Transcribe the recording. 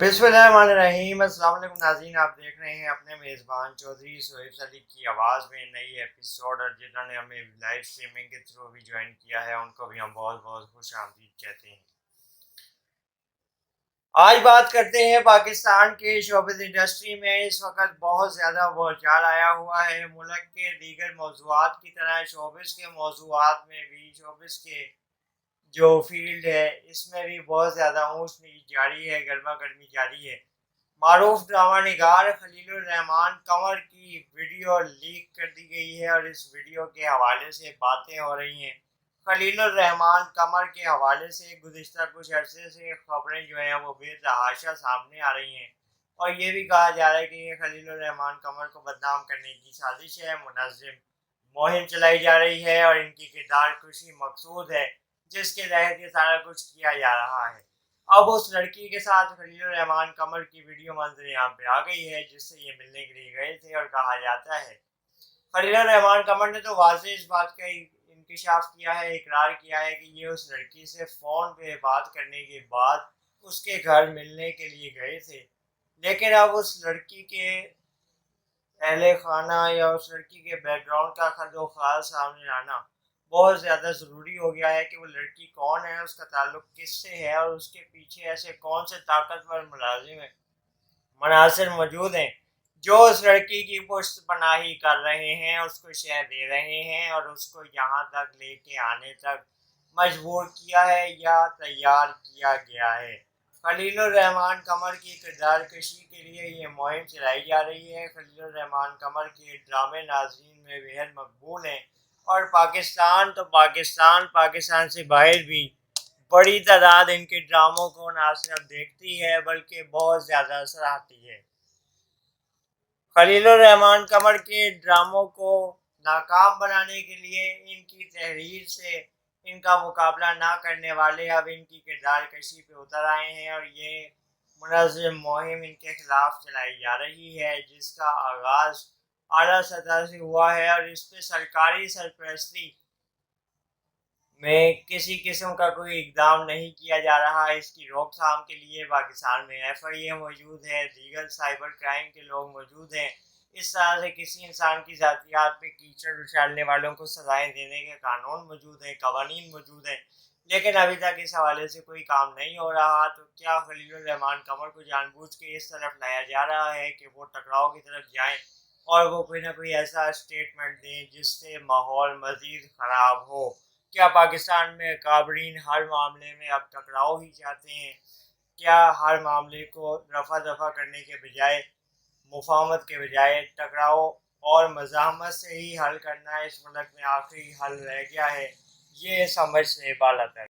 बिस्मिल्लाहिर्रहमानिर्रहीम। अस्सलाम वालेकुम नाज़रीन, आप देख रहे हैं अपने मेज़बान चौधरी सोहेब सलीक की आवाज़ में नई एपिसोड। और जिन्होंने हमें लाइव स्ट्रीमिंग के थ्रू भी ज्वाइन किया है उनको भी हम बहुत बहुत खुश आमदीद कहते हैं। आज बात करते हैं पाकिस्तान के शोबिज़ इंडस्ट्री में इस वक्त बहुत ज़्यादा बोलचाल आया हुआ है। मुल्क के दीगर मौज़ूआत की तरह शोबिज़ के मौज़ूआत में भी शोबिज़ के जो फील्ड है इसमें भी बहुत ज़्यादा ऊंच नीच जारी है, गर्मा गर्मी जारी है। मारूफ ड्रामा निगार खलीलुर रहमान कंवर की वीडियो लीक कर दी गई है और इस वीडियो के हवाले से बातें हो रही हैं। खलीलुर रहमान कंवर के हवाले से गुज़िश्ता कुछ अरसे से खबरें जो हैं वो बेतहाशा सामने आ रही हैं और ये भी कहा जा रहा है कि ये खलीलुर रहमान कंवर को बदनाम करने की साजिश है, मुनज़्ज़म मुहिम चलाई जा रही है और इनकी किरदार कुशी मकसूद है जिसके तहत ये सारा कुछ किया जा रहा है। अब उस लड़की के साथ खलीलुर रहमान कंवर की वीडियो मंजर यहाँ पे आ गई है जिससे ये मिलने के लिए गए थे और कहा जाता है खलीलुर रहमान कंवर ने तो वाज़ेह इस बात का इंकशाफ किया है, इकरार किया है कि ये उस लड़की से फ़ोन पे बात करने के बाद उसके घर मिलने के लिए गए थे। लेकिन अब उस लड़की के अहले खाना या उस लड़की के बैकग्राउंड का खदोखाल सामने आना बहुत ज़्यादा ज़रूरी हो गया है कि वो लड़की कौन है, उसका ताल्लुक किससे है और उसके पीछे ऐसे कौन से ताकतवर मुलाजिम हैं, मनासिर मौजूद हैं जो उस लड़की की पुश्त पनाही कर रहे हैं, उसको शह दे रहे हैं और उसको यहाँ तक लेके आने तक मजबूर किया है या तैयार किया गया है। खलीलुर रहमान कंवर की किरदार कशी के लिए ये मुहिम चलाई जा रही है। खलीलुर रहमान कंवर के ड्रामे नाज़रीन में बेहद मकबूल हैं और पाकिस्तान से बाहर भी बड़ी तादाद इनके ड्रामों को ना सिर्फ देखती है बल्कि बहुत ज़्यादा सराहती है। खलीलुर रहमान कंवर के ड्रामों को नाकाम बनाने के लिए इनकी तहरीर से इनका मुकाबला ना करने वाले अब इनकी किरदार कशी पे उतर आए हैं और ये मुनज़्ज़म मुहिम इनके खिलाफ चलाई जा रही है जिसका आगाज़ आला सतह से हुआ है और इस पर सरकारी सरपरस्ती में किसी किस्म का कोई इकदाम नहीं किया जा रहा है। इसकी रोकथाम के लिए पाकिस्तान में FIA मौजूद है, दीगर साइबर क्राइम के लोग मौजूद हैं। इस तरह से किसी इंसान की ज़ातियात पे कीचड़ उछालने वालों को सजाएं देने के कानून मौजूद हैं, कवानीन मौजूद हैं, लेकिन अभी तक इस हवाले से कोई काम नहीं हो रहा। तो क्या खलीलुर रहमान कंवर को जानबूझ के इस तरफ लाया जा रहा है कि वो टकराव की तरफ जाएं और वो कोई ना कोई ऐसा स्टेटमेंट दें जिससे माहौल मज़ीद ख़राब हो? क्या पाकिस्तान में काबरीन हर मामले में अब टकराव ही चाहते हैं? क्या हर मामले को रफा दफा करने के बजाय, मुफाहमत के बजाय टकराव और मज़ाहमत से ही हल करना इस मुल्क में आखिरी हल रह गया है? ये समझ से बाला है।